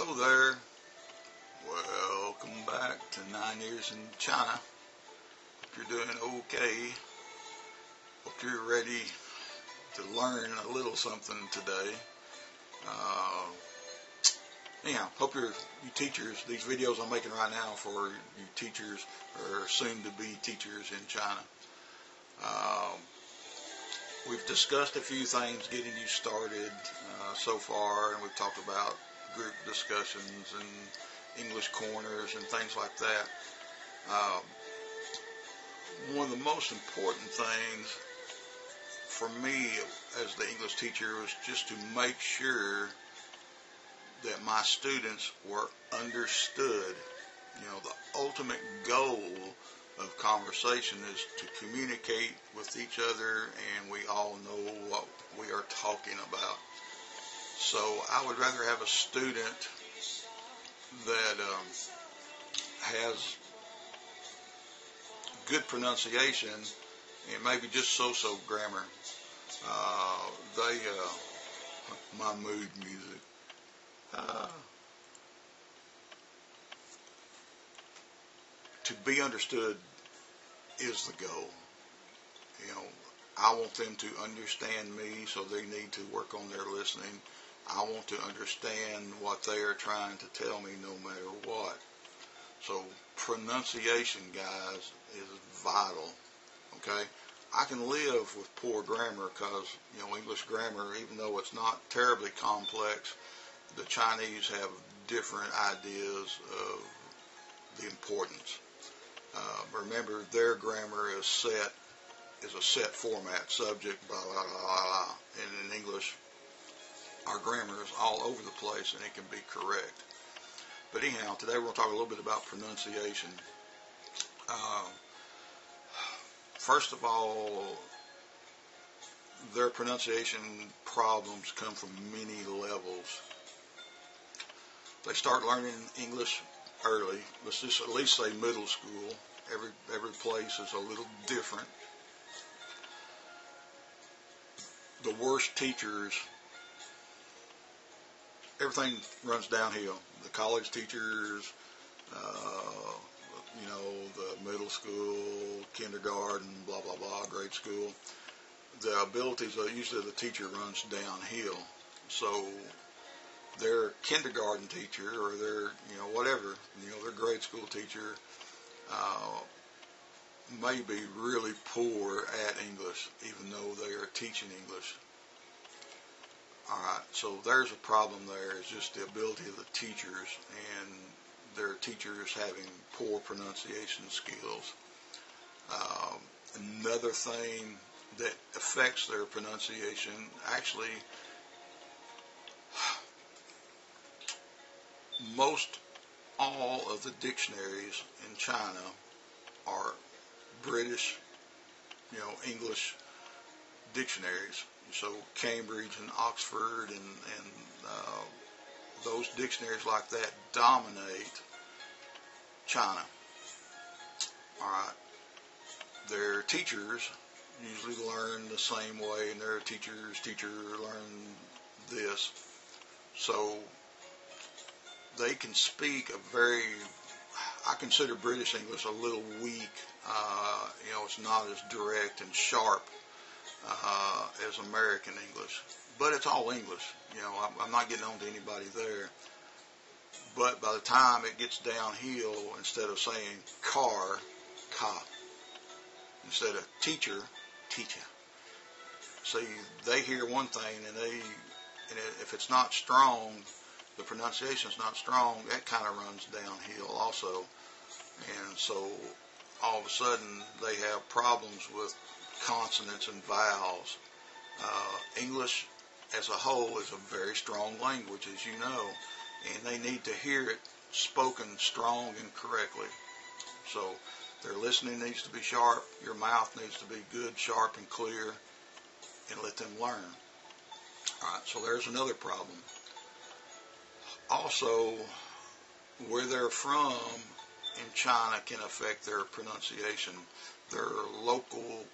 Hello there. Welcome back to 9 Years in China. Hope you're doing okay. Hope you're ready to learn a little something today. Anyhow, hope you teachers, these videos I'm making right now for you teachers or soon to be teachers in China. We've discussed a few things getting you started so far, and we've talked about group discussions and English corners and things like that. One of the most important things for me as the English teacher was just to make sure that my students were understood. You know, the ultimate goal of conversation is to communicate with each other and we all know what we are talking about. So I would rather have a student that has good pronunciation and maybe just so-so grammar. My mood music. To be understood is the goal. You know, I want them to understand me, so they need to work on their listening. I want to understand what they are trying to tell me no matter what. So pronunciation, guys, is vital. Okay? I can live with poor grammar because, you know, English grammar, even though it's not terribly complex, the Chinese have different ideas of the importance. Remember, their grammar is a set format, subject, blah, blah, blah, blah. And in English, our grammar is all over the place and it can be correct. But anyhow, today we're going to talk a little bit about pronunciation. First of all, their pronunciation problems come from many levels. They start learning English early. Let's just at least say middle school. Every place is a little different. The worst teachers, everything runs downhill. The college teachers, you know, the middle school, kindergarten, blah, blah, blah, grade school. The abilities of usually the teacher runs downhill. So their kindergarten teacher or their, you know, whatever, you know, their grade school teacher may be really poor at English, even though they are teaching English. Alright, so there's a problem there, is just the ability of the teachers and their teachers having poor pronunciation skills. Another thing that affects their pronunciation, actually, most all of the dictionaries in China are British, you know, English dictionaries. So Cambridge and Oxford and those dictionaries like that dominate China. All right. Their teachers usually learn the same way, and their teacher learn this. So they can speak I consider British English a little weak. You know, it's not as direct and sharp as American English. But it's all English. You know, I'm not getting on to anybody there. But by the time it gets downhill, instead of saying car, cop. Instead of teacher, teacher. See, they hear one thing and if it's not strong, the pronunciation's not strong, that kind of runs downhill also. And so all of a sudden they have problems with consonants and vowels. English as a whole is a very strong language, as you know, and they need to hear it spoken strong and correctly. So their listening needs to be sharp, your mouth needs to be good, sharp, and clear, and let them learn. Alright, so there's another problem. Also, where they're from in China can affect their pronunciation. Their local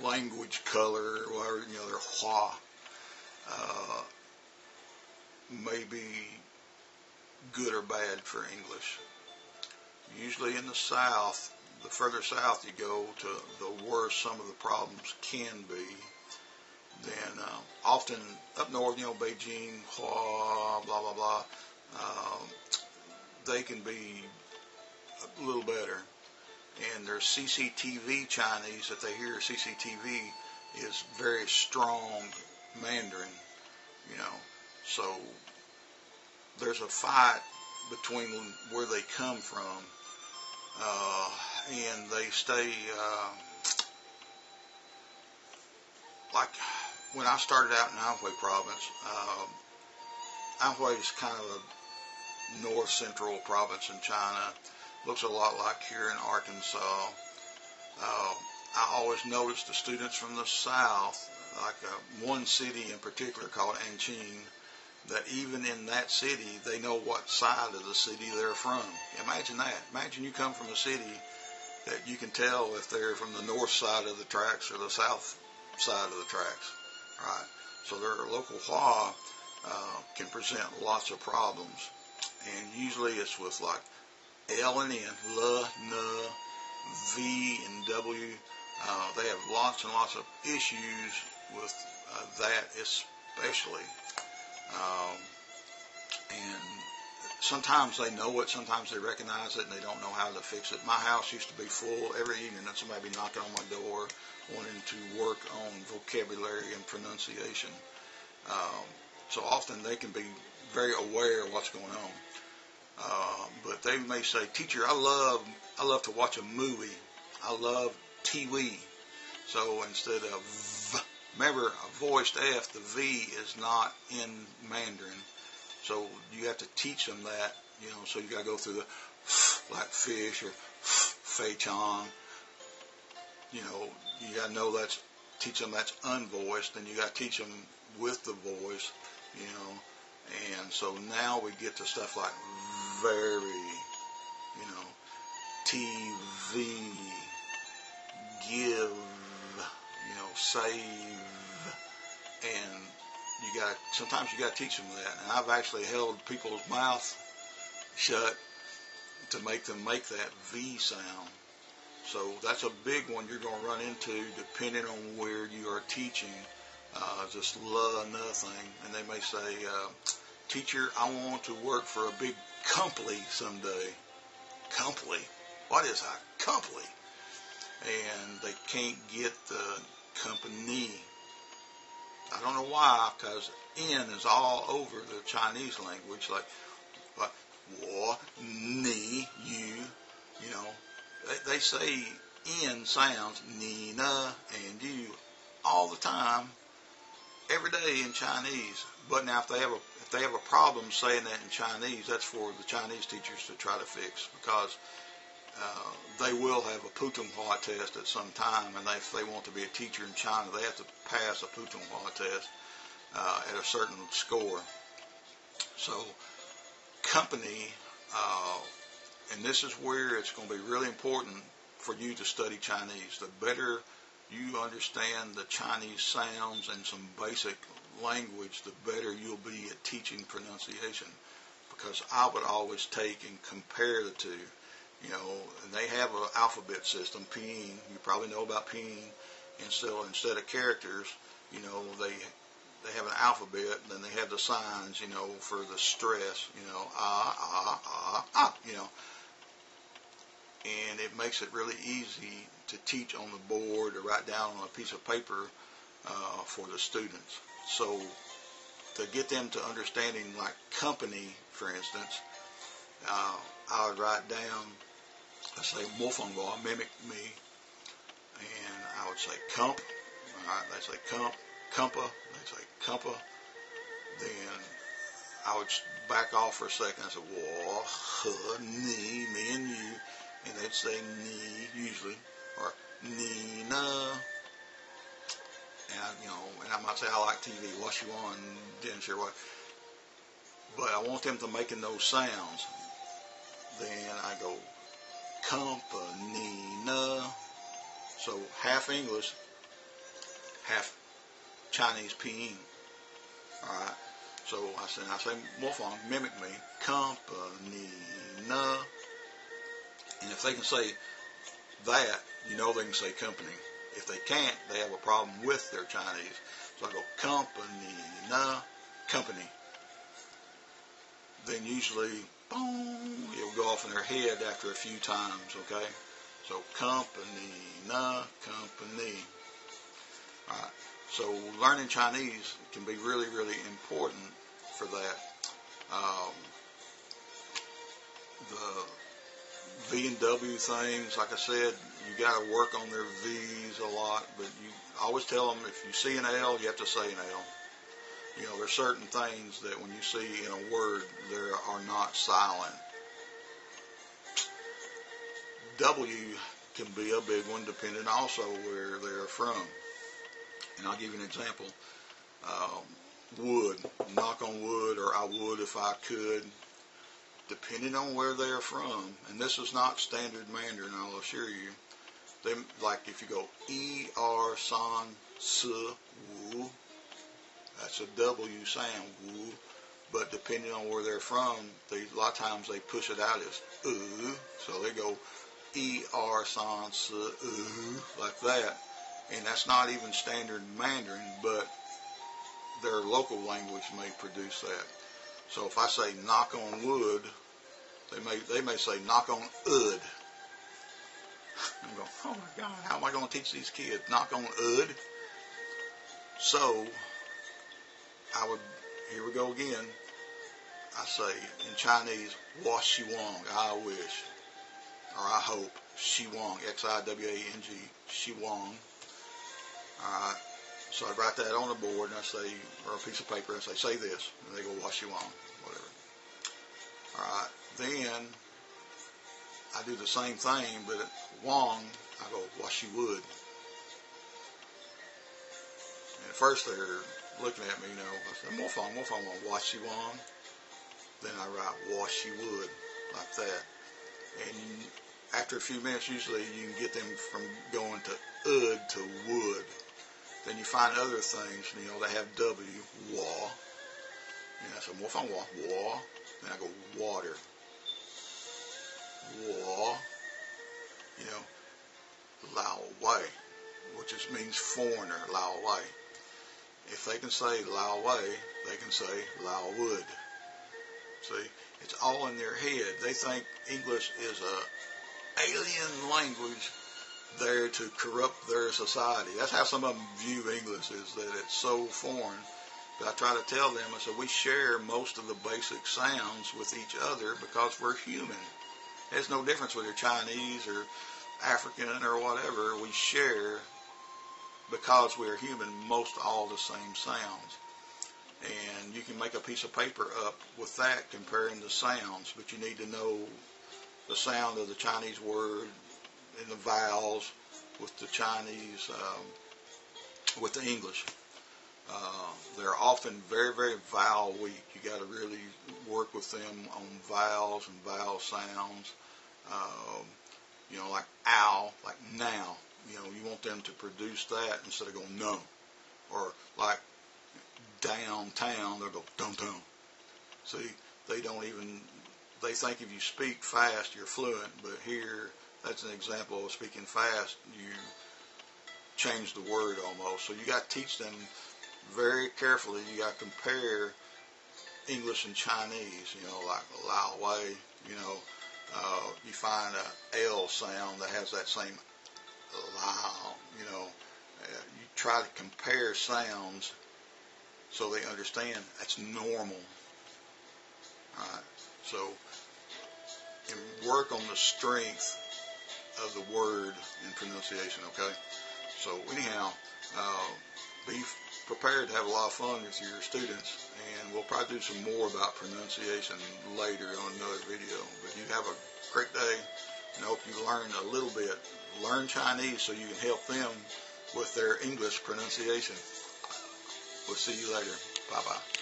language color, or, you know, their Hua, may be good or bad for English. Usually in the South, the further south you go, to the worse some of the problems can be. Then often up north, Beijing, Hua, blah, blah, blah, they can be a little better. And their CCTV Chinese that they hear, CCTV, is very strong Mandarin, So there's a fight between where they come from, and they stay, like when I started out in Anhui province, Anhui is kind of a north central province in China. Looks a lot like here in Arkansas. I always noticed the students from the south, like one city in particular called Anqing, that even in that city, they know what side of the city they're from. Imagine that. Imagine you come from a city that you can tell if they're from the north side of the tracks or the south side of the tracks, right? So their local Hua can present lots of problems, and usually it's with like L and N, L, N, V, and W. They have lots and lots of issues with that especially. And sometimes they know it, sometimes they recognize it, and they don't know how to fix it. My house used to be full every evening and somebody would be knocking on my door wanting to work on vocabulary and pronunciation. So often they can be very aware of what's going on. But they may say, "Teacher, I love to watch a movie. I love TV." So instead of V, remember, a voiced F, the V is not in Mandarin. So you have to teach them that, so you got to go through the like fish or fei chong. You got to know teach them that's unvoiced, and you got to teach them with the voice, And so now we get to stuff like very, TV, give, save, and sometimes you got to teach them that. And I've actually held people's mouth shut to make them make that V sound. So that's a big one you're going to run into depending on where you are teaching this thing. And they may say, "Teacher, I want to work for a big company someday." Company? What is a company? And they can't get the company. I don't know why, because N is all over the Chinese language, like wo, ni, you, They say N sounds, ni, na, and you, all the time, every day in Chinese. But now if they have a problem saying that in Chinese, that's for the Chinese teachers to try to fix, because they will have a Putonghua test at some time, and if they want to be a teacher in China, they have to pass a Putonghua test at a certain score. So company, and this is where it's going to be really important for you to study Chinese. The better you understand the Chinese sounds and some basic language, the better you'll be at teaching pronunciation, because I would always take and compare the two. And they have an alphabet system, Pinyin. You probably know about Pinyin. And so instead of characters, they have an alphabet, and then they have the signs, for the stress, And it makes it really easy to teach on the board or write down on a piece of paper for the students. So to get them to understanding, like company, for instance, I would write down, let's say, Mofengwa, mimic me, and I would say comp, alright, they'd say comp, compa, they'd say compa, then I would back off for a second, I said, wo, huh, ni, me and you, and they'd say ni, usually, or ni, na, and I might say, I like TV, what you on, didn't sure what, but I want them to making those sounds. Then I go, company, so half English, half Chinese Pinyin. Alright, So I say, Wolfgang, mimic me. Company, na. And if they can say that, you know they can say company. If they can't, they have a problem with their Chinese. So I go, company, na, company. Then usually, boom, it'll go off in their head after a few times, okay? So company, na, company. All right. So learning Chinese can be really, really important for that. The V and W things, like I said, you got to work on their V's a lot, but you always tell them if you see an L, you have to say an L. You know, there's certain things that when you see in a word, there are not silent. W can be a big one depending also where they're from. And I'll give you an example. Would, knock on wood, or I would if I could, depending on where they're from. And this is not standard Mandarin, I'll assure you. They, like if you go E-R san su wu, that's a W sound, woo. But depending on where they're from, a lot of times they push it out as so they go E-R san su like that. And that's not even standard Mandarin, but their local language may produce that. So if I say knock on wood, they may say knock on ud. I'm going, oh my God, how am I going to teach these kids knock on ud? So here we go again. I say in Chinese, wa shi wang, I wish, or I hope, shi wang, X-I-W-A-N-G, shi wang. All right. So I write that on the board, and I say, or a piece of paper, and I say this, and they go wa shi wang, whatever. All right. Then I do the same thing, but at Wang, I go wa shi would. And at first they're looking at me, you know, I said, Wolfgang, wa shi wang. Then I write wa shi would, like that. And after a few minutes, usually you can get them from going to ud to wood. Then you find other things, you know, they have W, wa. And I said, Wolfgang, wa. Then I go water. Wa. You know, Lao Wei, which just means foreigner, Lao Wei. If they can say Lao Wei, they can say Lao Wood. See, it's all in their head. They think English is a alien language there to corrupt their society. That's how some of them view English, is that it's so foreign. But I try to tell them, I said, we share most of the basic sounds with each other because we're human. There's no difference whether you're Chinese or African or whatever. We share, because we're human, most all the same sounds. And you can make a piece of paper up with that comparing the sounds, but you need to know the sound of the Chinese word and the vowels with the Chinese, with the English. They're often very, very vowel weak. You got to really work with them on vowels and vowel sounds. You know, like ow, like now. You know, you want them to produce that instead of going no. Or like downtown, they'll go downtown. See, they think if you speak fast, you're fluent, but here, that's an example of speaking fast. You change the word almost. So you got to teach them very carefully. You got to compare English and Chinese, you know, like Lao Wei, you know, you find a L sound that has that same Lao, you know, you try to compare sounds so they understand that's normal. Alright, so and work on the strength of the word in pronunciation, okay? So anyhow, be prepared to have a lot of fun with your students, and we'll probably do some more about pronunciation later on another video. But you have a great day, and I hope you learn a little bit. Learn Chinese so you can help them with their English pronunciation. We'll see you later. Bye-bye.